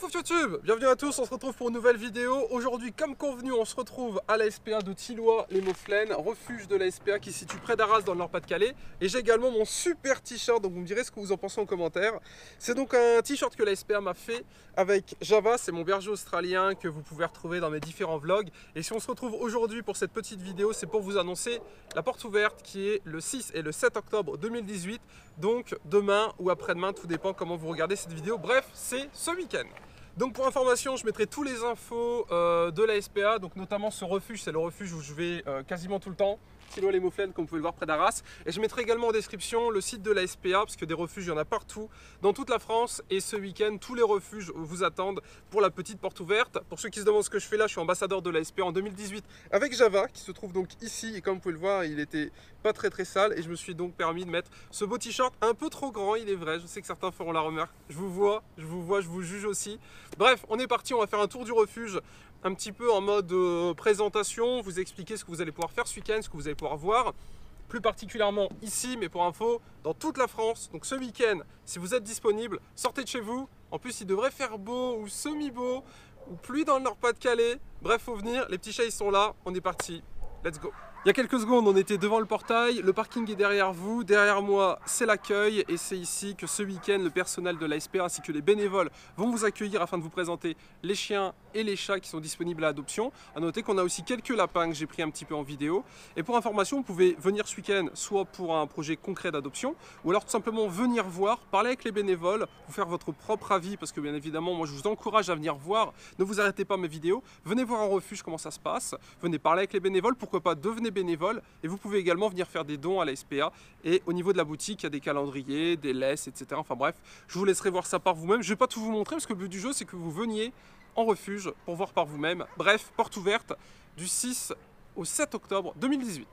Fouf YouTube, bienvenue à tous, on se retrouve pour une nouvelle vidéo. Aujourd'hui, comme convenu, on se retrouve à la SPA de Thilloy-les-Mauflaines, refuge de la SPA qui se situe près d'Arras dans le Nord-Pas-de-Calais. Et j'ai également mon super t-shirt, donc vous me direz ce que vous en pensez en commentaire. C'est donc un t-shirt que la SPA m'a fait avec Java, c'est mon berger australien que vous pouvez retrouver dans mes différents vlogs. Et si on se retrouve aujourd'hui pour cette petite vidéo, c'est pour vous annoncer la porte ouverte qui est le 6 et le 7 octobre 2018. Donc demain ou après-demain, tout dépend comment vous regardez cette vidéo. Bref, c'est ce week-end. Donc pour information, je mettrai tous les infos de la SPA, donc notamment ce refuge, c'est le refuge où je vais quasiment tout le temps, Thilloy-les-Mauflaines comme vous pouvez le voir près d'Arras. Et je mettrai également en description le site de la SPA, parce que des refuges, il y en a partout, dans toute la France. Et ce week-end, tous les refuges vous attendent pour la petite porte ouverte. Pour ceux qui se demandent ce que je fais là, je suis ambassadeur de la SPA en 2018 avec Java, qui se trouve donc ici. Et comme vous pouvez le voir, il était pas très sale. Et je me suis donc permis de mettre ce beau t-shirt, un peu trop grand, il est vrai. Je sais que certains feront la remarque. Je vous vois, je vous juge aussi. Bref, on est parti, on va faire un tour du refuge. Un petit peu en mode présentation, vous expliquer ce que vous allez pouvoir faire ce week-end, ce que vous allez pouvoir voir, plus particulièrement ici, mais pour info, dans toute la France. Donc ce week-end, si vous êtes disponible, sortez de chez vous. En plus, il devrait faire beau ou semi-beau, ou pluie dans le Nord-Pas-de-Calais. Bref, faut venir, les petits chats ils sont là, on est parti, let's go. Il y a quelques secondes, on était devant le portail, le parking est derrière vous, derrière moi c'est l'accueil et c'est ici que ce week-end le personnel de la SPA ainsi que les bénévoles vont vous accueillir afin de vous présenter les chiens et les chats qui sont disponibles à adoption. A noter qu'on a aussi quelques lapins que j'ai pris un petit peu en vidéo. Et pour information, vous pouvez venir ce week-end soit pour un projet concret d'adoption ou alors tout simplement venir voir, parler avec les bénévoles, vous faire votre propre avis parce que bien évidemment moi je vous encourage à venir voir, ne vous arrêtez pas mes vidéos, venez voir en refuge comment ça se passe, venez parler avec les bénévoles, pourquoi pas devenez bénévole et vous pouvez également venir faire des dons à la SPA. Et au niveau de la boutique, il y a des calendriers, des laisses, etc. Enfin bref, je vous laisserai voir ça par vous-même. Je ne vais pas tout vous montrer parce que le but du jeu, c'est que vous veniez en refuge pour voir par vous-même. Bref, porte ouverte du 6 au 7 octobre 2018.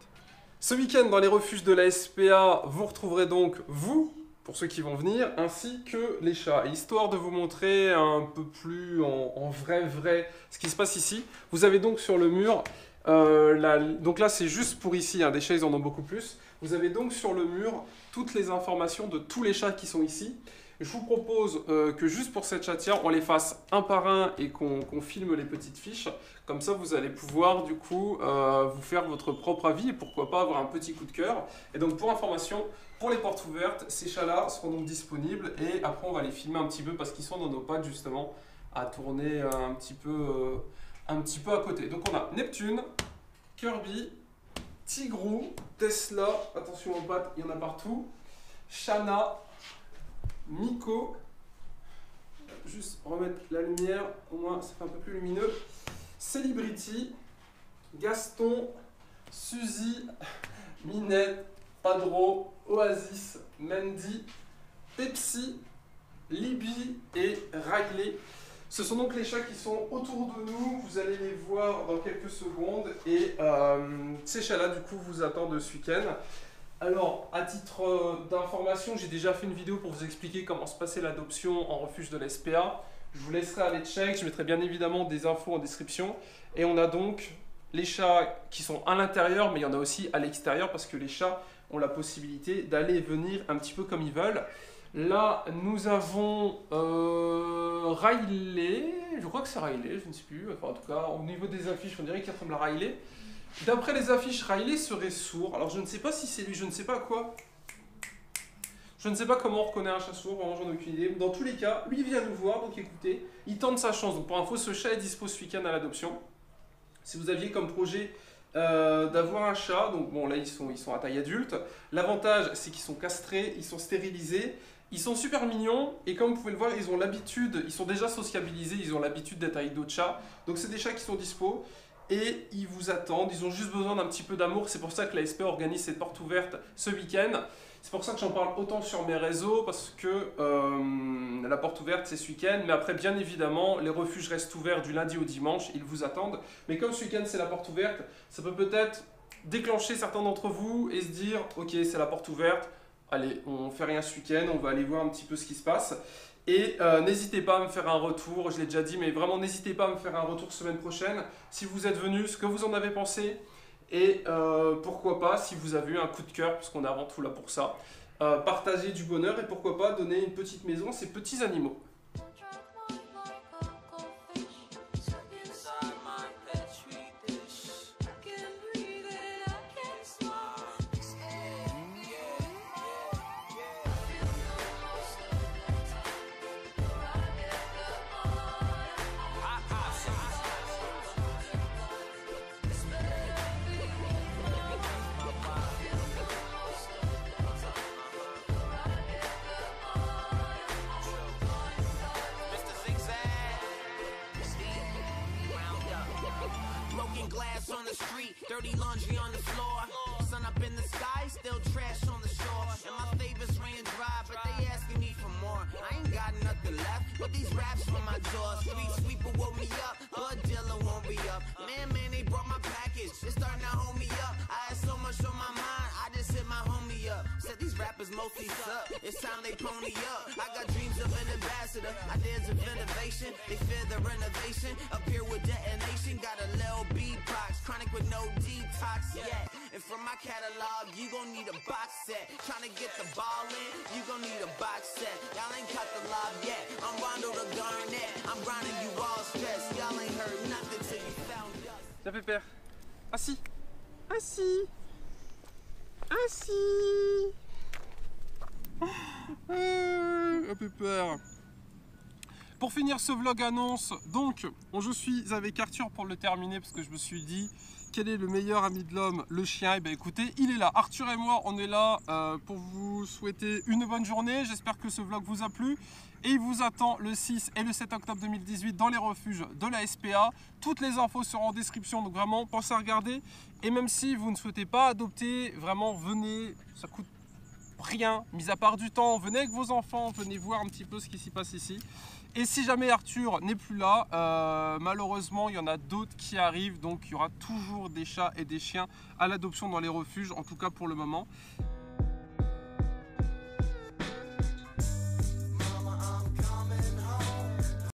Ce week-end, dans les refuges de la SPA, vous retrouverez donc vous, pour ceux qui vont venir, ainsi que les chats. Et histoire de vous montrer un peu plus en vrai ce qui se passe ici, vous avez donc sur le mur donc là c'est juste pour ici, hein, des chats ils en ont beaucoup plus. Vous avez donc sur le mur toutes les informations de tous les chats qui sont ici. Je vous propose que juste pour cette chatière, on les fasse un par un et qu'on filme les petites fiches. Comme ça vous allez pouvoir du coup vous faire votre propre avis et pourquoi pas avoir un petit coup de cœur. Et donc pour information, pour les portes ouvertes, ces chats-là seront donc disponibles et après on va les filmer un petit peu parce qu'ils sont dans nos pattes justement à tourner un petit peu à côté. Donc on a Neptune, Kirby, Tigrou, Tesla, attention aux pattes, il y en a partout, Shana, Miko, juste remettre la lumière, au moins ça fait un peu plus lumineux, Celebrity, Gaston, Suzy, Minette, Padro, Oasis, Mandy, Pepsi, Libby et Riley. Ce sont donc les chats qui sont autour de nous, vous allez les voir dans quelques secondes et ces chats-là du coup vous attendent ce week-end. Alors à titre d'information, j'ai déjà fait une vidéo pour vous expliquer comment se passait l'adoption en refuge de la SPA. Je vous laisserai aller check, je mettrai bien évidemment des infos en description. Et on a donc les chats qui sont à l'intérieur, mais il y en a aussi à l'extérieur parce que les chats ont la possibilité d'aller et venir un petit peu comme ils veulent. Là, nous avons Riley, je crois que c'est Riley, je ne sais plus, enfin en tout cas au niveau des affiches on dirait qu'il ressemble à Riley. D'après les affiches, Riley serait sourd, alors je ne sais pas si c'est lui, je ne sais pas quoi. Je ne sais pas comment on reconnaît un chat sourd, vraiment j'en ai aucune idée. Dans tous les cas, lui vient nous voir, donc écoutez, il tente sa chance. Donc pour info, ce chat est dispo ce week-end à l'adoption. Si vous aviez comme projet d'avoir un chat, donc bon là ils sont à taille adulte, l'avantage c'est qu'ils sont castrés, ils sont stérilisés. Ils sont super mignons et comme vous pouvez le voir, ils ont l'habitude, ils sont déjà sociabilisés, ils ont l'habitude d'être avec d'autres chats. Donc c'est des chats qui sont dispo et ils vous attendent, ils ont juste besoin d'un petit peu d'amour. C'est pour ça que la SPA organise cette porte ouverte ce week-end. C'est pour ça que j'en parle autant sur mes réseaux parce que la porte ouverte c'est ce week-end. Mais après bien évidemment, les refuges restent ouverts du lundi au dimanche, ils vous attendent. Mais comme ce week-end c'est la porte ouverte, ça peut peut-être déclencher certains d'entre vous et se dire ok c'est la porte ouverte. Allez, on fait rien ce week-end, on va aller voir un petit peu ce qui se passe. Et n'hésitez pas à me faire un retour, je l'ai déjà dit, mais vraiment n'hésitez pas à me faire un retour semaine prochaine. Si vous êtes venus, ce que vous en avez pensé. Et pourquoi pas, si vous avez eu un coup de cœur, parce qu'on est avant tout là pour ça. Partager du bonheur et pourquoi pas donner une petite maison à ces petits animaux. street, dirty laundry on the floor. Sun up in the sky, still trash on the shore. And my favorites ran dry, but they asking me for more. I ain't got nothing left, but these raps from my jaws. Street sweeper woke me up, blood dealer won't be up. Man, they brought my package, they starting to hold me up. I had so much on my mind, I just hit my homie up. Said these rappers mostly suck, it's time they pony up. I got dreams of an ambassador, ideas of innovation. They fear the renovation, up here with detonation. Got a little beatbox, chronic with no detox yet. And from my catalog, you gon' need a box set. Trying to get the ball in, you gon' need a box set. Y'all ain't cut the lob yet, I'm Rondo the Garnett. I'm grinding you all stress, y'all ain't heard nothing till you found us. Tiens Pépère, assis, assis, assis. Pépère. Pour finir ce vlog annonce, donc je suis avec Arthur pour le terminer parce que je me suis dit quel est le meilleur ami de l'homme, le chien. Et bien écoutez, il est là. Arthur et moi, on est là pour vous souhaiter une bonne journée. J'espère que ce vlog vous a plu. Et il vous attend le 6 et le 7 octobre 2018 dans les refuges de la SPA. Toutes les infos seront en description, donc vraiment pensez à regarder. Et même si vous ne souhaitez pas adopter, vraiment venez, ça coûte rien, mis à part du temps. Venez avec vos enfants, venez voir un petit peu ce qui s'y passe ici. Et si jamais Arthur n'est plus là, malheureusement il y en a d'autres qui arrivent, donc il y aura toujours des chats et des chiens à l'adoption dans les refuges, en tout cas pour le moment.